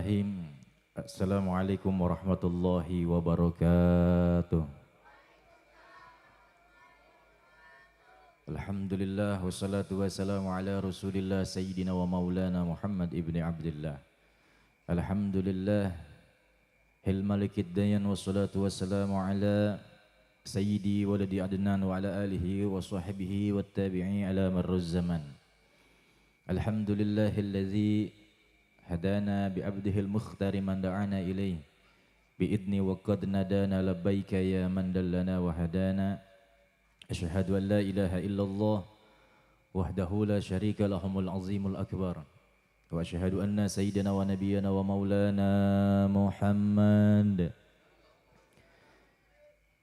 Bismillahirrahmanirrahim. Assalamualaikum warahmatullahi wabarakatuh. Alhamdulillah wassalatu wassalamu ala Rasulillah Sayyidina wa Maulana Muhammad ibni Abdullah. Alhamdulillah hil malikid dayan wassalatu wassalamu ala Sayyidi waladi Adnan wa ala alihi wa sahbihi wa tabi'i ala marruz zaman. Alhamdulillahilladzi hadana bi abdihil mukhtari man da'ana ilaih bi idni wa qad nadana labbaika ya man dallana wa hadana asyhadu an la ilaha illallah wahdahu la syarika lahumul azimul akbar wa asyhadu anna sayyidina wa nabiyyana wa maulana Muhammad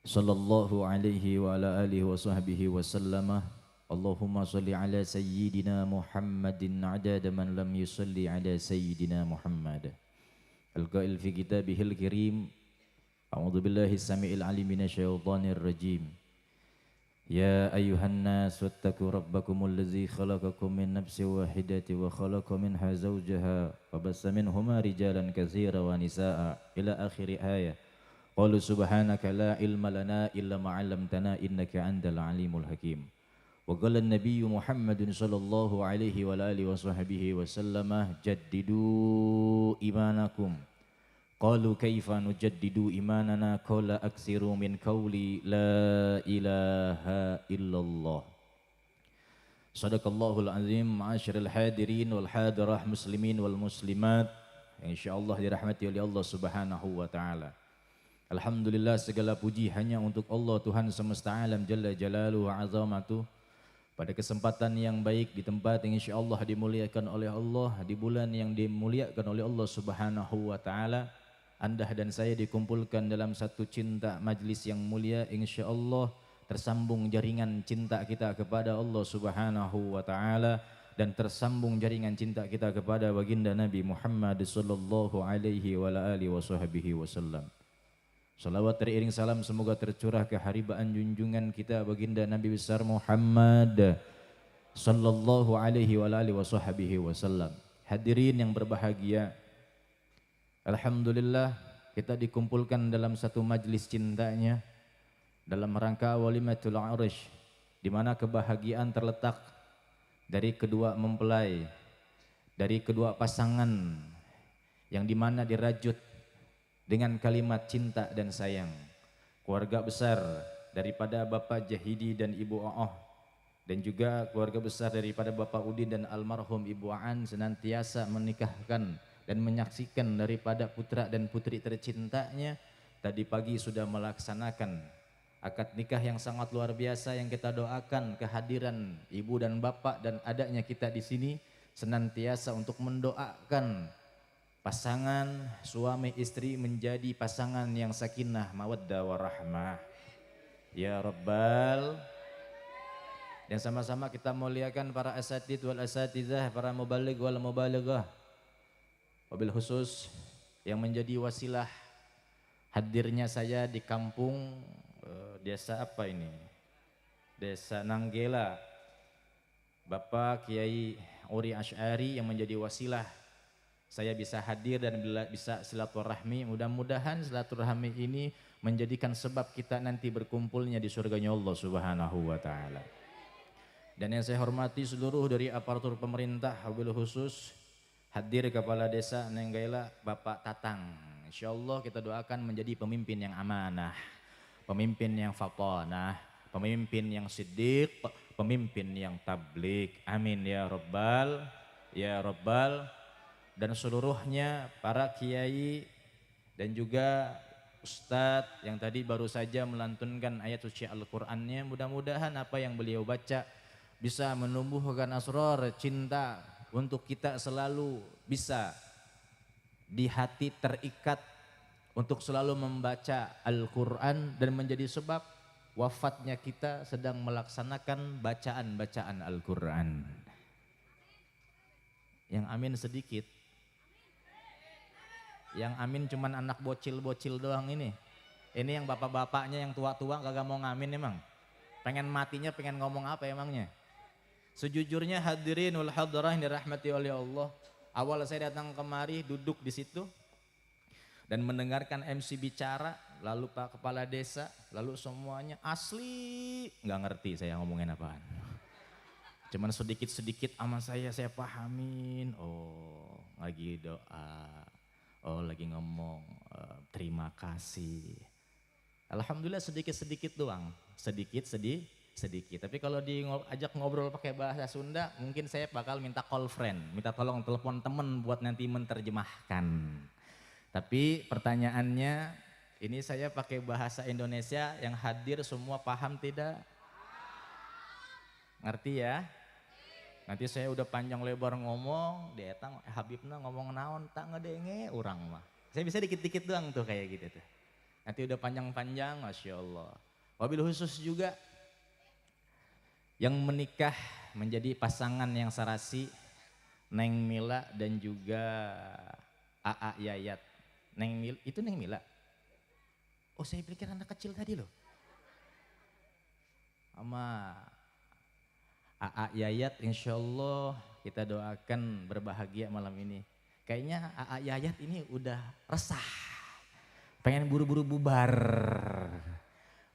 sallallahu alaihi wa ala alihi wa sahbihi wa sallama. Allahumma salli ala sayyidina Muhammadin adada man lam yusalli ala sayyidina Muhammad. Al-qail fi kitabihil kirim. A'udzu billahi as-sami'il 'alim minasyaitonir rajim. Ya ayyuhan nas wattaqu rabbakumul ladzi khalaqakum min nafsin wahidatin wa khalaqa minha zawjaha wa bassa minhuma rijalan katsiran wa nisaa'a ila akhir ayah. Qalu subhanaka la ilma lana illa ma 'allamtana innaka antal alimul hakim. Wa qala an-nabiy Muhammadun sallallahu alaihi wa alihi wa sahbihi wa sallama jaddidu imanakum. Qalu kaifa nujaddidu imanana qala aksiru min qawli la ilaha illallah. Sadaqallahul azim. Ma'asyiral hadirin wal hadirah muslimin wal muslimat yang insyaallah dirahmati oleh Allah Subhanahu wa taala. Alhamdulillah, segala puji hanya untuk Allah Tuhan semesta alam jalla jalaluhu wa azamatuh. Pada kesempatan yang baik di tempat yang insyaallah dimuliakan oleh Allah, di bulan yang dimuliakan oleh Allah Subhanahu wa taala, Anda dan saya dikumpulkan dalam satu cinta majlis yang mulia, insyaallah tersambung jaringan cinta kita kepada Allah Subhanahu wa taala dan tersambung jaringan cinta kita kepada baginda Nabi Muhammad sallallahu alaihi wa alihi wasallam. Salawat teriring salam semoga tercurah ke haribaan junjungan kita baginda Nabi besar Muhammad sallallahu alaihi wa alihi wasallam. Hadirin yang berbahagia, alhamdulillah kita dikumpulkan dalam satu majlis cintanya dalam rangka walimatul arish, di mana kebahagiaan terletak dari kedua mempelai, dari kedua pasangan yang dimana dirajut dengan kalimat cinta dan sayang. Keluarga besar daripada Bapak Jahidi dan Ibu O'oh, dan juga keluarga besar daripada Bapak Udin dan almarhum Ibu Aan senantiasa menikahkan dan menyaksikan daripada putra dan putri tercintanya. Tadi pagi sudah melaksanakan akad nikah yang sangat luar biasa, yang kita doakan kehadiran ibu dan bapak dan adanya kita di sini senantiasa untuk mendoakan pasangan suami istri menjadi pasangan yang sakinah mawaddah warahmah ya rabbal. Dan sama-sama kita muliakan para asatidz wal asatidzah, para mubaligh wal mubalighah, wabil khusus yang menjadi wasilah hadirnya saya di kampung desa apa ini, Desa Nanggela, Bapak Kiai Uri Asy'ari yang menjadi wasilah saya bisa hadir dan bisa silaturahmi. Mudah-mudahan silaturahmi ini menjadikan sebab kita nanti berkumpulnya di surganya Allah Subhanahu wa taala. Dan yang saya hormati seluruh dari aparatur pemerintah, wabil khusus hadir Kepala Desa Nanggela Bapak Tatang. Insyaallah kita doakan menjadi pemimpin yang amanah, pemimpin yang fatanah, pemimpin yang siddiq, pemimpin yang tabligh. Amin ya rabbal ya rabbal. Dan seluruhnya para kiai dan juga ustadz yang tadi baru saja melantunkan ayat suci Al-Qur'annya, mudah-mudahan apa yang beliau baca bisa menumbuhkan asrar cinta untuk kita selalu bisa di hati terikat untuk selalu membaca Al-Qur'an dan menjadi sebab wafatnya kita sedang melaksanakan bacaan-bacaan Al-Qur'an. Yang amin sedikit. Yang amin cuman anak bocil-bocil doang ini. Ini yang bapak-bapaknya yang tua-tua kagak mau ngamin emang. Pengen matinya pengen ngomong apa emangnya? Sejujurnya hadirin wal hadirah yang dirahmati oleh Allah, Awal saya datang kemari duduk di situ dan mendengarkan MC bicara, lalu Pak Kepala Desa, lalu semuanya asli nggak ngerti saya ngomongin apaan. Cuman sedikit-sedikit sama saya pahamin, oh lagi doa, oh lagi ngomong terima kasih. Alhamdulillah sedikit-sedikit doang, sedikit. Tapi kalau diajak ngobrol pakai bahasa Sunda, mungkin saya bakal minta call friend, minta tolong telepon temen buat nanti menerjemahkan. Tapi pertanyaannya, ini saya pakai bahasa Indonesia, yang hadir semua paham tidak? Ngerti ya? Nanti saya udah panjang lebar ngomong, dia datang Habibna ngomong naon tak ngedenge orang mah. Saya bisa dikit-dikit doang tuh kayak gitu tuh. Nanti udah panjang-panjang, Masya Allah. Wabil khusus juga yang menikah menjadi pasangan yang serasi, Neng Mila dan juga Aa Yayat. Itu Neng Mila? Oh saya pikir anak kecil tadi loh. Sama Aa Yayat insya Allah kita doakan berbahagia malam ini. Kayaknya Aa Yayat ini udah resah. Pengen buru-buru bubar.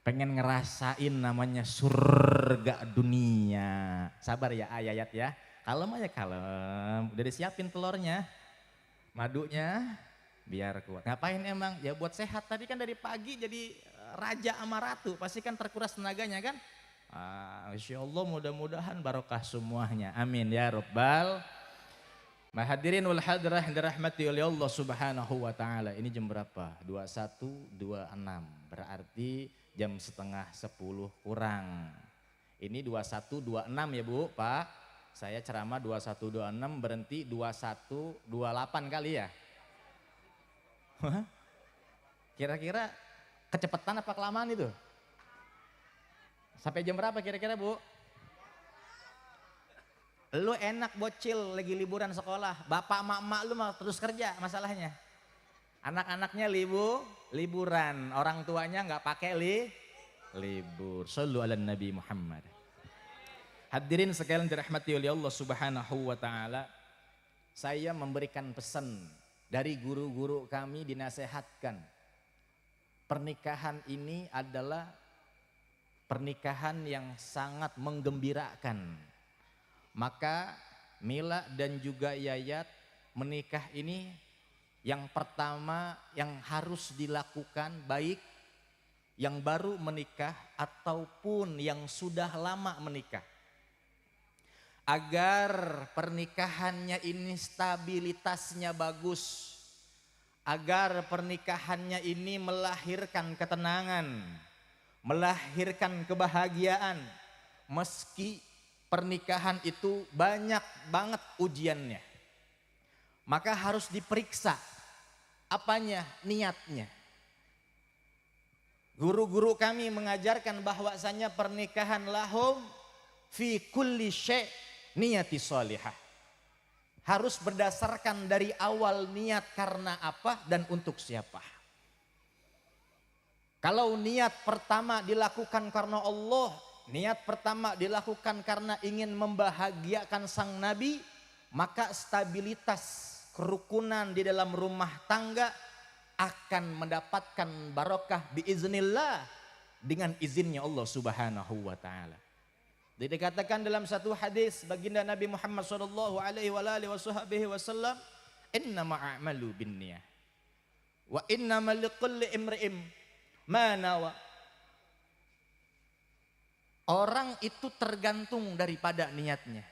Pengen ngerasain namanya surga dunia. Sabar ya Ayat ya. Kalem aja kalem. Udah disiapin telurnya. Madunya biar kuat. Ngapain emang? Ya buat sehat. Tadi kan dari pagi jadi raja sama ratu. Pasti kan terkuras tenaganya kan. Insya Allah mudah-mudahan barokah semuanya. Amin ya Rabbal. Hadirin wal hadirah yang dirahmati oleh Allah Subhanahu wa taala. Ini jam berapa? 21.26. Berarti jam setengah 10 kurang. Ini 21.26 ya Bu, Pak. Saya ceramah 21.26 berhenti 21.28 kali ya. Kira-kira kecepatan apa kelamaan itu? Sampai jam berapa kira-kira Bu? Lu enak bocil lagi liburan sekolah, bapak emak lu mah terus kerja masalahnya. Anak-anaknya liburan, orang tuanya nggak pakai libur. Shallu ala Nabi Muhammad. Hadirin sekalian dirahmati oleh Allah Subhanahu wa taala. Saya memberikan pesan dari guru-guru kami dinasehatkan. Pernikahan ini adalah pernikahan yang sangat menggembirakan. Maka Mila dan juga Yayat menikah ini yang pertama yang harus dilakukan baik yang baru menikah ataupun yang sudah lama menikah. Agar pernikahannya ini stabilitasnya bagus. Agar pernikahannya ini melahirkan ketenangan, melahirkan kebahagiaan. Meski pernikahan itu banyak banget ujiannya. Maka harus diperiksa apanya, niatnya. Guru-guru kami mengajarkan bahwasanya pernikahan lahum fi kulli syai' niyati sholihah. Harus berdasarkan dari awal niat karena apa dan untuk siapa. Kalau niat pertama dilakukan karena Allah, niat pertama dilakukan karena ingin membahagiakan sang Nabi, maka stabilitas kerukunan di dalam rumah tangga akan mendapatkan barokah biiznillah dengan izinnya Allah Subhanahu wa taala. Jadi dikatakan dalam satu hadis baginda Nabi Muhammad sallallahu alaihi wasallam, "Innamal a'malu binniyah wa innamal likulli imri'in ma nawa." Orang itu tergantung daripada niatnya.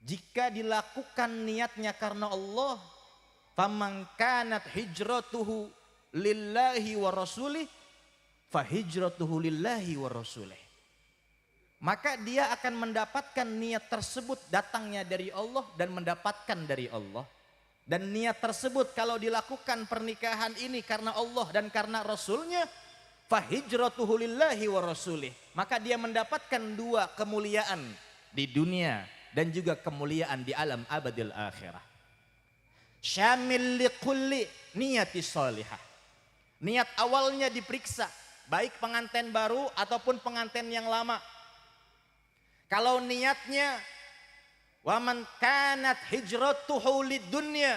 Jika dilakukan niatnya karena Allah, faman kanat hijratuhu lillahi wa rasulih, fa hijratuhu lillahi wa rasulih. Maka dia akan mendapatkan niat tersebut datangnya dari Allah dan mendapatkan dari Allah. Dan niat tersebut kalau dilakukan pernikahan ini karena Allah dan karena Rasulnya, fahijratuhu lillahi wa rasulih. Maka dia mendapatkan dua kemuliaan di dunia dan juga kemuliaan di alam abadil akhirah. Syamil likulli niyati sholihah. Niat awalnya diperiksa, baik pengantin baru ataupun pengantin yang lama. Kalau niatnya Wa man kanat hijratuhu lidunya.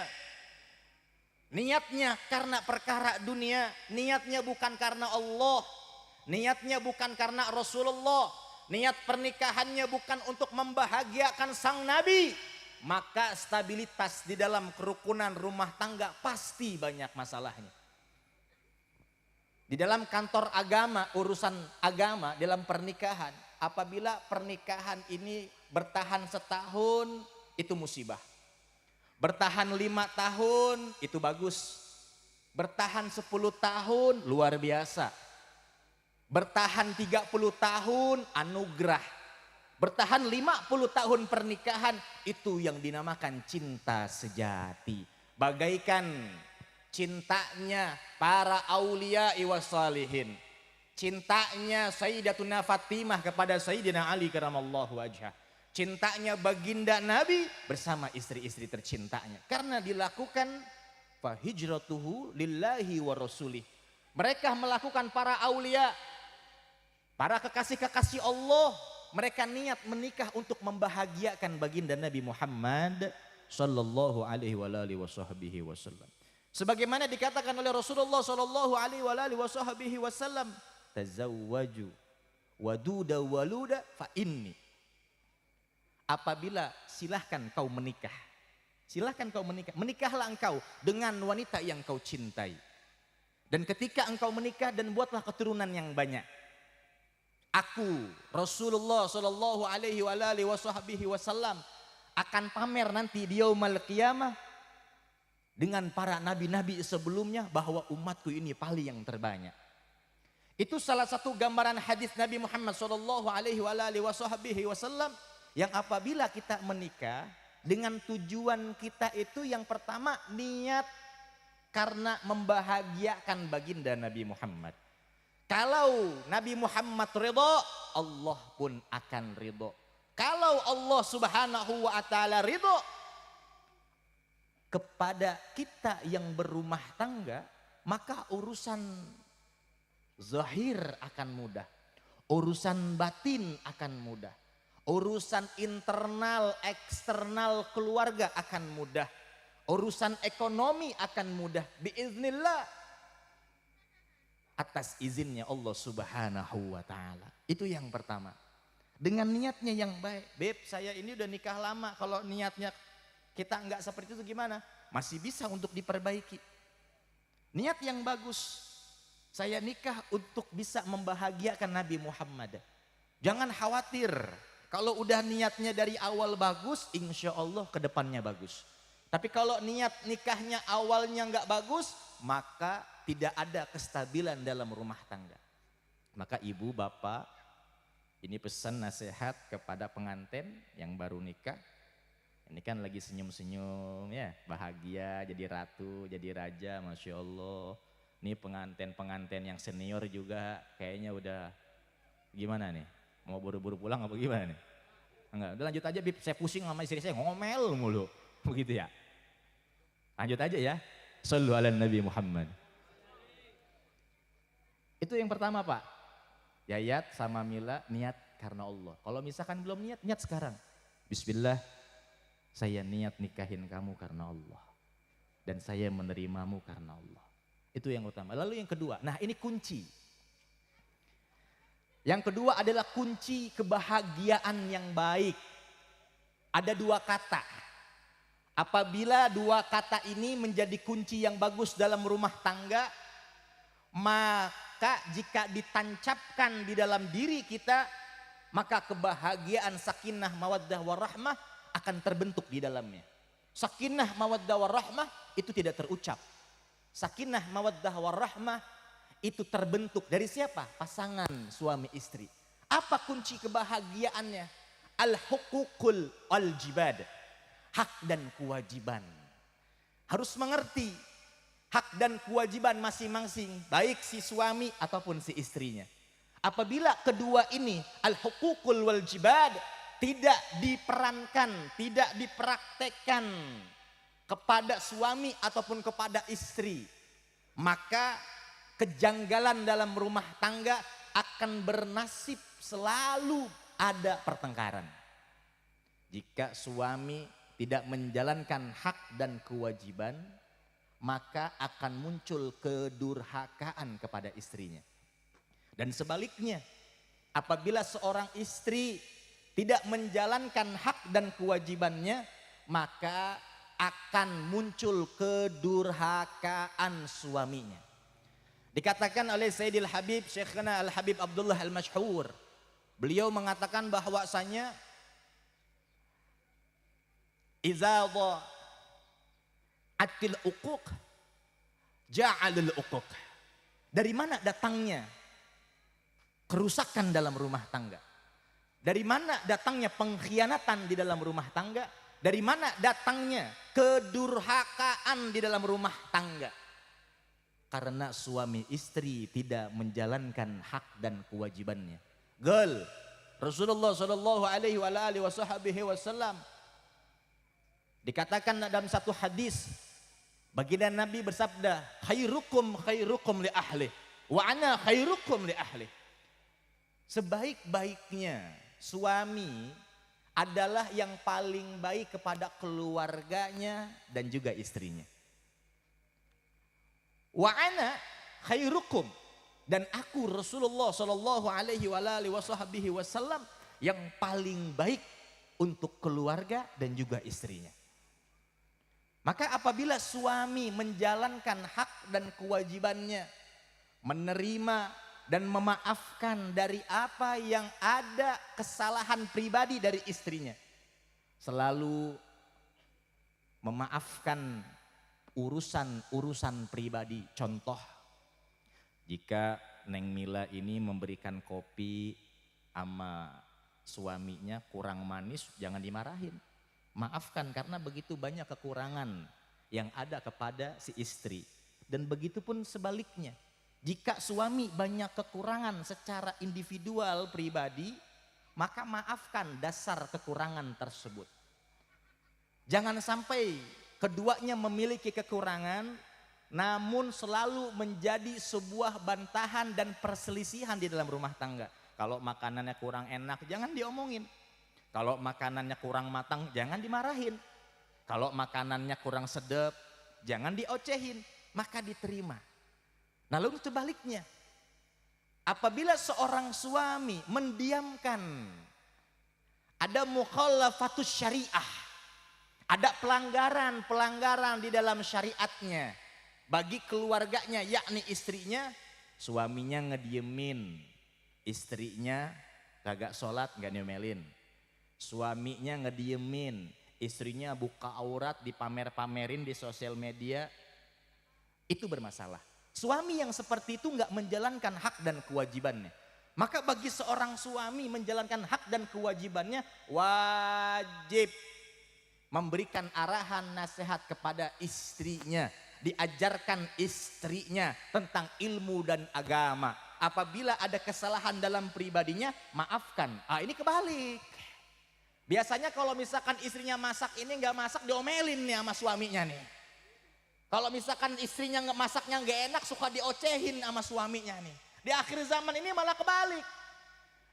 Niatnya karena perkara dunia, niatnya bukan karena Allah, niatnya bukan karena Rasulullah, niat pernikahannya bukan untuk membahagiakan sang Nabi, maka stabilitas di dalam kerukunan rumah tangga pasti banyak masalahnya. Di dalam kantor agama, urusan agama dalam pernikahan, apabila pernikahan ini bertahan setahun, itu musibah. Bertahan 5 tahun, itu bagus. Bertahan 10 tahun, luar biasa. Bertahan 30 tahun, anugerah. Bertahan 50 tahun pernikahan, itu yang dinamakan cinta sejati. Bagaikan cintanya para aulia iwasalihin. Cintanya Sayyidatuna Fatimah kepada Sayyidina Ali karamallahu wajhah. Cintanya baginda Nabi bersama istri-istri tercintanya. Karena dilakukan fa hijratuhu lillahi wa rasulih. Mereka melakukan para aulia, para kekasih-kekasih Allah. Mereka niat menikah untuk membahagiakan baginda Nabi Muhammad sallallahu alaihi wasallam. Sebagaimana dikatakan oleh Rasulullah sallallahu alaihi wasallam, tazawwaju waduda waluda fa inni. Apabila silahkan kau menikah. Silahkan kau menikah. Menikahlah engkau dengan wanita yang kau cintai. Dan ketika engkau menikah dan buatlah keturunan yang banyak. Aku Rasulullah sallallahu alaihi wasallam akan pamer nanti di yaumul qiyamah dengan para nabi-nabi sebelumnya bahwa umatku ini paling yang terbanyak. Itu salah satu gambaran hadis Nabi Muhammad sallallahu alaihi wasallam. Yang apabila kita menikah dengan tujuan kita itu yang pertama niat karena membahagiakan baginda Nabi Muhammad. Kalau Nabi Muhammad ridho, Allah pun akan ridho. Kalau Allah subhanahu wa ta'ala ridho kepada kita yang berumah tangga, maka urusan zahir akan mudah. Urusan batin akan mudah. Urusan internal, eksternal keluarga akan mudah. Urusan ekonomi akan mudah. Biiznillah. Atas izinnya Allah subhanahu wa ta'ala. Itu yang pertama. Dengan niatnya yang baik. Beb, saya ini udah nikah lama. Kalau niatnya kita enggak seperti itu gimana? Masih bisa untuk diperbaiki. Niat yang bagus. Saya nikah untuk bisa membahagiakan Nabi Muhammad. Jangan khawatir. Kalau udah niatnya dari awal bagus, insya Allah ke depannya bagus. Tapi kalau niat nikahnya awalnya nggak bagus, maka tidak ada kestabilan dalam rumah tangga. Maka ibu, bapak, ini pesan nasihat kepada pengantin yang baru nikah. Ini kan lagi senyum-senyum ya, bahagia jadi ratu, jadi raja, Masya Allah. Ini pengantin-pengantin yang senior juga kayaknya udah gimana nih? Mau buru-buru pulang apa gimana nih? Enggak, udah lanjut aja Bib, saya pusing sama istri saya ngomel mulu. Begitu ya. Lanjut aja ya. Shallu ala Nabi Muhammad. Itu yang pertama Pak. Yayat sama Mila niat karena Allah. Kalau misalkan belum niat, niat sekarang. Bismillah, saya niat nikahin kamu karena Allah. Dan saya menerimamu karena Allah. Itu yang utama. Lalu yang kedua, nah ini kunci. Yang kedua adalah kunci kebahagiaan yang baik. Ada 2 kata. Apabila 2 kata ini menjadi kunci yang bagus dalam rumah tangga, maka jika ditancapkan di dalam diri kita, maka kebahagiaan sakinah mawaddah warahmah akan terbentuk di dalamnya. Sakinah mawaddah warahmah itu tidak terucap. Sakinah mawaddah warahmah itu terbentuk dari siapa? Pasangan suami istri. Apa kunci kebahagiaannya? Al-huququl al-jibad. Hak dan kewajiban. Harus mengerti hak dan kewajiban masing-masing. Baik si suami ataupun si istrinya. Apabila kedua ini al-huququl wal-jibad tidak diperankan, tidak dipraktekkan kepada suami ataupun kepada istri, maka kejanggalan dalam rumah tangga akan bernasib selalu ada pertengkaran. Jika suami tidak menjalankan hak dan kewajiban, maka akan muncul kedurhakaan kepada istrinya. Dan sebaliknya, apabila seorang istri tidak menjalankan hak dan kewajibannya, maka akan muncul kedurhakaan suaminya. Dikatakan oleh Sayyidil Habib Syekhna Al-Habib Abdullah Al-Mashhur, beliau mengatakan bahwasanya iza dha'atil uquq ja'alil uquq. Dari mana datangnya kerusakan dalam rumah tangga? Dari mana datangnya pengkhianatan di dalam rumah tangga? Dari mana datangnya kedurhakaan di dalam rumah tangga? Karena suami istri tidak menjalankan hak dan kewajibannya. Rasulullah Shallallahu Alaihi Wasallam dikatakan dalam satu hadis, baginda Nabi bersabda, khairukum khairukum li ahli, wa ana khairukum li ahli. Sebaik-baiknya suami adalah yang paling baik kepada keluarganya dan juga istrinya. Wa ana khairukum, dan aku Rasulullah Shallallahu Alaihi Wasallam yang paling baik untuk keluarga dan juga istrinya. Maka apabila suami menjalankan hak dan kewajibannya, menerima dan memaafkan dari apa yang ada kesalahan pribadi dari istrinya, selalu memaafkan urusan-urusan pribadi. Contoh, jika Neng Mila ini memberikan kopi sama suaminya kurang manis, jangan dimarahin. Maafkan, karena begitu banyak kekurangan yang ada kepada si istri. Dan begitu pun sebaliknya. Jika suami banyak kekurangan secara individual pribadi, maka maafkan dasar kekurangan tersebut. Jangan sampai keduanya memiliki kekurangan, namun selalu menjadi sebuah bantahan dan perselisihan di dalam rumah tangga. Kalau makanannya kurang enak, jangan diomongin. Kalau makanannya kurang matang, jangan dimarahin. Kalau makanannya kurang sedap, jangan diocehin, maka diterima. Nah, lalu sebaliknya, apabila seorang suami mendiamkan, ada mukhalafatus syariah, ada pelanggaran di dalam syariatnya bagi keluarganya, yakni istrinya, suaminya ngediemin, istrinya kagak sholat, gak nyomelin. Suaminya ngediemin, istrinya buka aurat, dipamer-pamerin di sosial media, itu bermasalah. Suami yang seperti itu nggak menjalankan hak dan kewajibannya. Maka bagi seorang suami menjalankan hak dan kewajibannya, wajib memberikan arahan nasihat kepada istrinya, diajarkan istrinya tentang ilmu dan agama. Apabila ada kesalahan dalam pribadinya, maafkan. Ini kebalik. Biasanya kalau misalkan istrinya masak ini nggak masak, diomelin nih sama suaminya nih. Kalau misalkan istrinya masaknya nggak enak, suka diocehin sama suaminya nih. Di akhir zaman ini malah kebalik.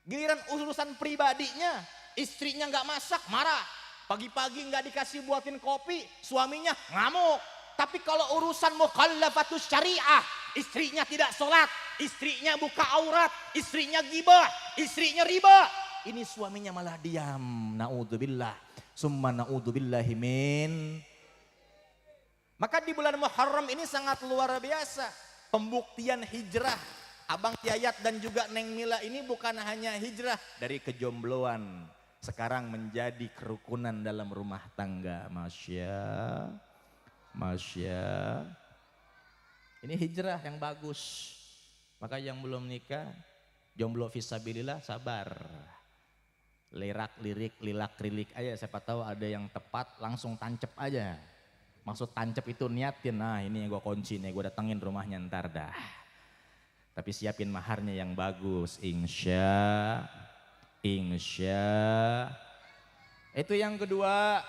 Giliran urusan pribadinya, istrinya nggak masak, marah. Pagi-pagi nggak dikasih buatin kopi, suaminya ngamuk. Tapi kalau urusan mukhallafatus syariah, istrinya tidak sholat, istrinya buka aurat, istrinya gibah, istrinya riba, ini suaminya malah diam. Na'udzubillah, summa na'udzubillahi min. Maka di bulan Muharram ini sangat luar biasa. Pembuktian hijrah Abang Yayat dan juga Neng Mila ini bukan hanya hijrah dari kejombloan, sekarang menjadi kerukunan dalam rumah tangga. Masya. Ini hijrah yang bagus. Maka yang belum nikah, jomblo fisabilillah, sabar. Lirik, lirik aja, siapa tahu ada yang tepat, langsung tancep aja. Maksud tancep itu niatin, nah ini gue kunci nih, gue datengin rumahnya ntar dah. Tapi siapin maharnya yang bagus, insya. Itu yang kedua,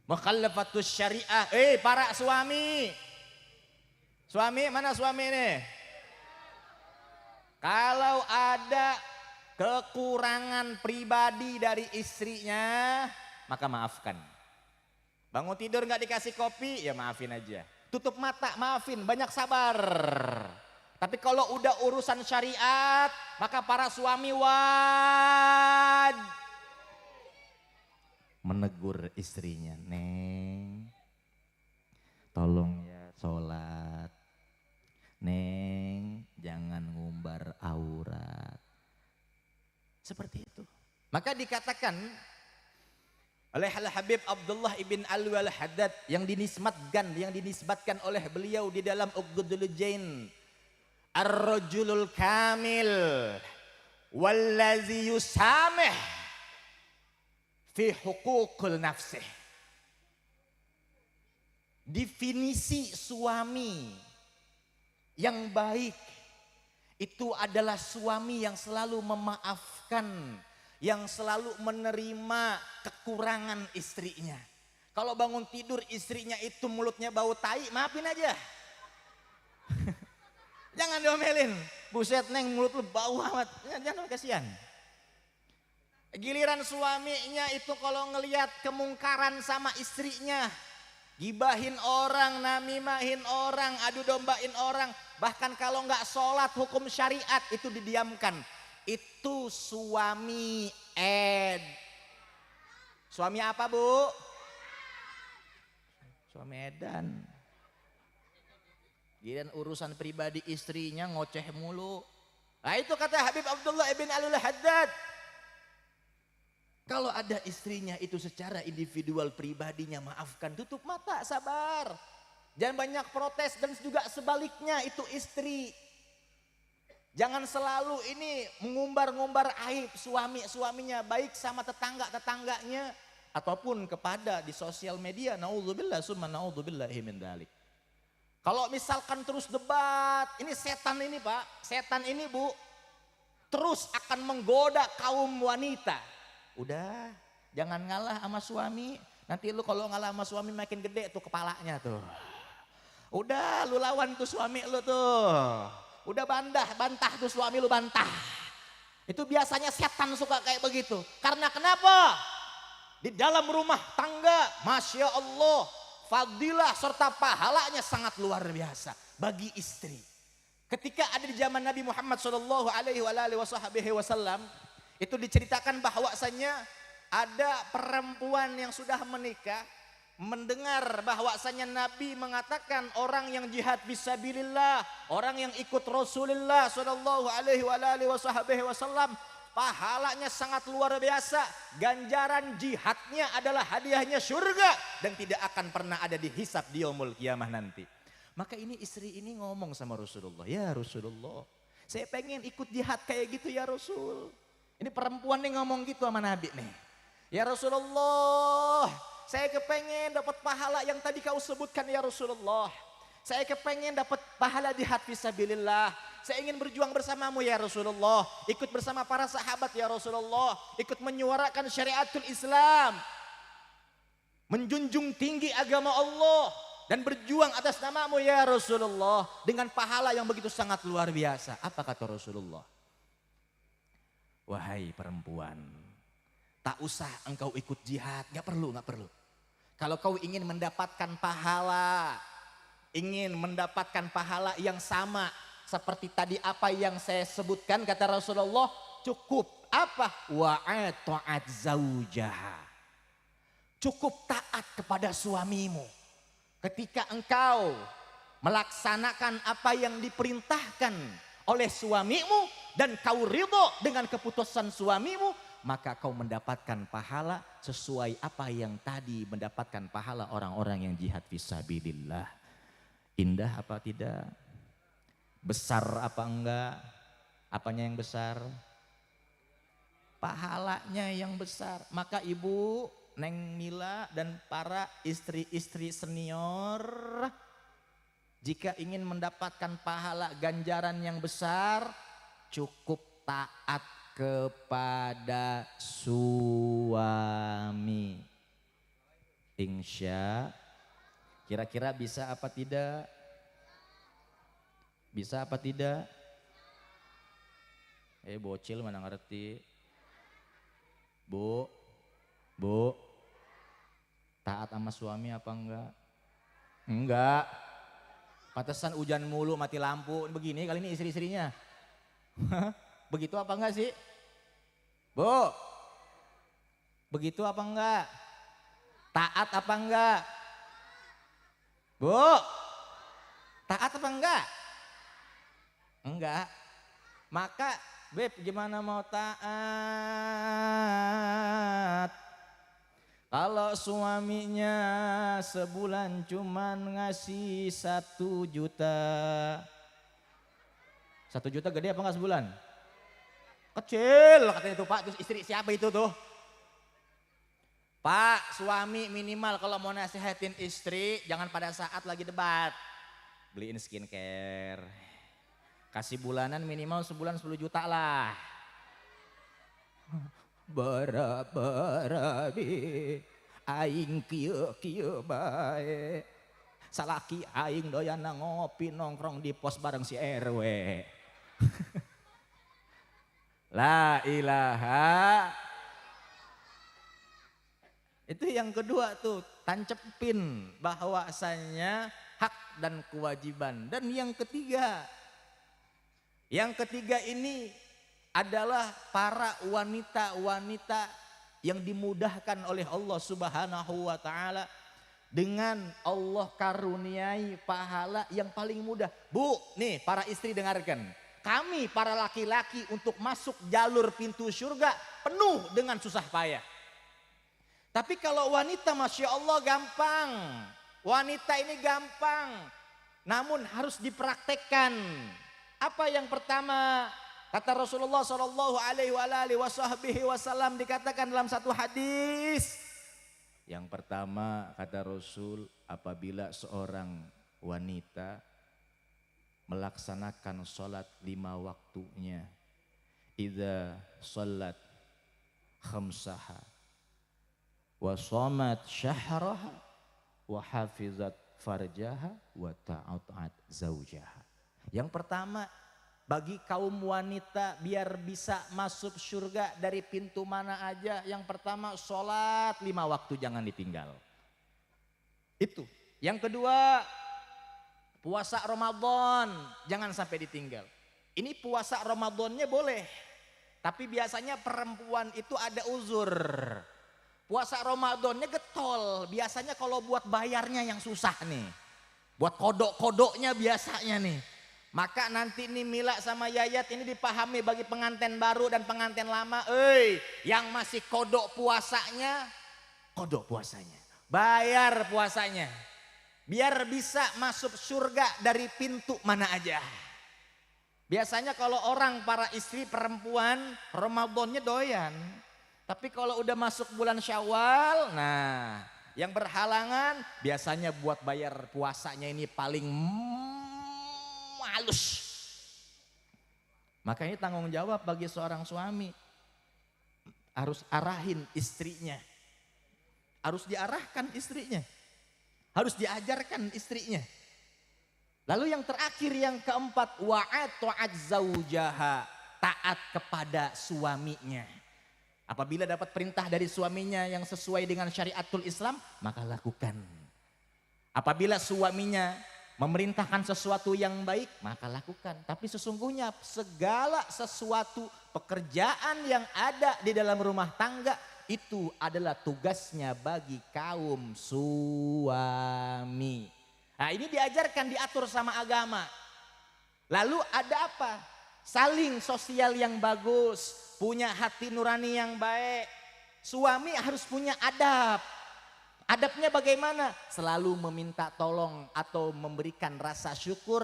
mukhallafatus syariah. Para suami, mana suami nih? Kalau ada kekurangan pribadi dari istrinya, maka maafkan. Bangun tidur nggak dikasih kopi, ya maafin aja. Tutup mata, maafin, banyak sabar. Tapi kalau udah urusan syariat, maka para suami menegur istrinya, Neng, tolong ya sholat. Neng, jangan ngumbar aurat. Seperti itu. Maka dikatakan oleh Al-Habib Abdullah ibn Alwi al-Haddad yang dinisbatkan oleh beliau di dalam Uqdul Jain, ar-rajulul kamil wallazi yusamih fi huququl nafsih. Definisi suami yang baik itu adalah suami yang selalu memaafkan, yang selalu menerima kekurangan istrinya. Kalau bangun tidur istrinya itu mulutnya bau tai, maafin aja. Jangan diomelin. Buset Neng, mulut lu bau amat. Jangan, kasihan. Giliran suaminya itu kalau ngelihat kemungkaran sama istrinya, gibahin orang, namimahin orang, adu dombain orang, bahkan kalau nggak sholat hukum syariat itu didiamkan. Itu suami Suami apa, Bu? Suami edan. Giliran urusan pribadi istrinya ngoceh mulu. Nah itu kata Habib Abdullah ibn Alwi al-Haddad. Kalau ada istrinya itu secara individual pribadinya maafkan, tutup mata, sabar. Jangan banyak protes, dan juga sebaliknya itu istri. Jangan selalu ini mengumbar-ngumbar aib suaminya, baik sama tetangga-tetangganya ataupun kepada di sosial media. Naudzubillah summa naudzubillahi min dzalik. Kalau misalkan terus debat, ini setan ini Pak, setan ini Bu, terus akan menggoda kaum wanita. Udah, jangan ngalah sama suami. Nanti lu kalau ngalah sama suami makin gede tuh kepalanya tuh. Udah, lu lawan tuh suami lu tuh. Udah bantah tuh suami lu bantah. Itu biasanya setan suka kayak begitu. Karena kenapa? Di dalam rumah tangga, Masya Allah, fadilah serta pahalanya sangat luar biasa bagi istri. Ketika ada di zaman Nabi Muhammad SAW, itu diceritakan bahwasanya ada perempuan yang sudah menikah mendengar bahwasanya Nabi mengatakan orang yang jihad fisabilillah, orang yang ikut Rasulullah SAW, pahalanya sangat luar biasa. Ganjaran jihadnya adalah hadiahnya surga dan tidak akan pernah ada dihisab di yaumul kiamah nanti. Maka ini istri ini ngomong sama Rasulullah, ya Rasulullah, saya pengen ikut jihad kayak gitu ya Rasul. Ini perempuan nih ngomong gitu sama Nabi nih. Ya Rasulullah, saya kepengen dapat pahala yang tadi kau sebutkan ya Rasulullah. Saya kepengen dapat pahala jihad fisabilillah. Saya ingin berjuang bersamamu ya Rasulullah. Ikut bersama para sahabat ya Rasulullah. Ikut menyuarakan syariatul Islam. Menjunjung tinggi agama Allah. Dan berjuang atas namamu ya Rasulullah. Dengan pahala yang begitu sangat luar biasa. Apa kata Rasulullah? Wahai perempuan, tak usah engkau ikut jihad. Gak perlu. Kalau kau ingin mendapatkan pahala, ingin mendapatkan pahala yang sama seperti tadi apa yang saya sebutkan, kata Rasulullah, cukup apa? Wa'ata'at zaujaha. Cukup taat kepada suamimu. Ketika engkau melaksanakan apa yang diperintahkan oleh suamimu dan kau ridho dengan keputusan suamimu, maka kau mendapatkan pahala sesuai apa yang tadi mendapatkan pahala orang-orang yang jihad fisabilillah. Indah apa tidak? Besar apa enggak? Apanya yang besar? Pahalanya yang besar. Maka ibu, Neng Mila dan para istri-istri senior, jika ingin mendapatkan pahala ganjaran yang besar, cukup taat kepada suami. Insya, kira-kira bisa apa tidak? Bisa apa tidak? Bocil mana ngerti. Bu, bu, taat sama suami apa enggak? Enggak. Pantesan hujan mulu, mati lampu. Begini kali ini istri-istrinya. Begitu apa enggak sih? Bu, begitu apa enggak? Taat apa enggak? Bu, taat apa enggak? Enggak. Maka Beb gimana mau taat? Kalau suaminya sebulan cuman ngasih 1 juta. 1 juta gede apa enggak sebulan? Kecil katanya itu Pak. Terus istri siapa itu tuh? Pak, suami minimal kalau mau nasihatin istri jangan pada saat lagi debat. Beliin skincare. Kasih bulanan minimal sebulan 10 juta lah. Bara-bara aing kieu bae. Salaki aing doyan ngopi nongkrong di pos bareng si RW. La ilaha. Itu yang kedua tuh, tancepin bahwasanya hak dan kewajiban. Dan yang ketiga ini adalah para wanita-wanita yang dimudahkan oleh Allah Subhanahu wa taala dengan Allah karuniai pahala yang paling mudah. Bu, nih para istri dengarkan. Kami para laki-laki untuk masuk jalur pintu surga penuh dengan susah payah. Tapi kalau wanita Masya Allah gampang. Wanita ini gampang. Namun harus dipraktekkan. Apa yang pertama? Kata Rasulullah SAW dikatakan dalam satu hadis. Yang pertama kata Rasul, apabila seorang wanita melaksanakan sholat 5 waktunya. Idza sholat khamsaha wa shamat syahraha wa hafizat farjaha wa ta'at zaujaha. Yang pertama bagi kaum wanita biar bisa masuk surga dari pintu mana aja. Yang pertama sholat 5 waktu jangan ditinggal. Itu. Yang kedua puasa Ramadan jangan sampai ditinggal. Ini puasa Ramadannya boleh. Tapi biasanya perempuan itu ada uzur. Puasa Ramadannya getol. Biasanya kalau buat bayarnya yang susah nih. Buat kodok-kodoknya biasanya nih. Maka nanti nih Mila sama Yayat ini dipahami bagi pengantin baru dan pengantin lama. Yang masih kodok puasanya. Bayar puasanya. Biar bisa masuk surga dari pintu mana aja. Biasanya kalau orang para istri perempuan Ramadannya doyan. Tapi kalau udah masuk bulan Syawal, nah yang berhalangan biasanya buat bayar puasanya ini paling halus. Makanya tanggung jawab bagi seorang suami. Harus arahin istrinya. Harus diarahkan istrinya. Harus diajarkan istrinya. Lalu yang terakhir yang keempat. Wa'atu'at zaujaha. Taat kepada suaminya. Apabila dapat perintah dari suaminya yang sesuai dengan syariatul Islam. Maka lakukan. Apabila suaminya memerintahkan sesuatu yang baik, maka lakukan. Tapi sesungguhnya segala sesuatu pekerjaan yang ada di dalam rumah tangga itu adalah tugasnya bagi kaum suami. Nah ini diajarkan, diatur sama agama. Lalu ada apa? Saling sosial yang bagus, punya hati nurani yang baik. Suami harus punya adab. Adabnya bagaimana? Selalu meminta tolong atau memberikan rasa syukur.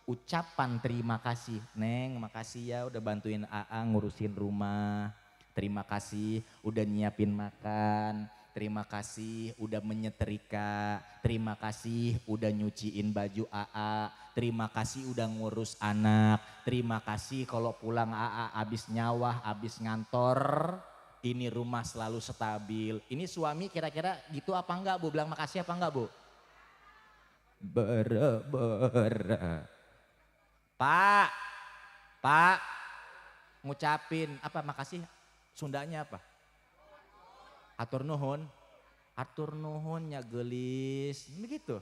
Ucapan terima kasih. Neng makasih ya udah bantuin AA ngurusin rumah. Terima kasih udah nyiapin makan. Terima kasih udah menyetrika. Terima kasih udah nyuciin baju AA. Terima kasih udah ngurus anak. Terima kasih kalau pulang AA abis nyawah, abis ngantor. Ini rumah selalu stabil. Ini suami kira-kira gitu apa enggak Bu? Bilang makasih apa enggak Bu? Pak. ngucapin apa makasih Sundanya apa? Atur nuhun. Atur nuhunnya gelis. Begitu.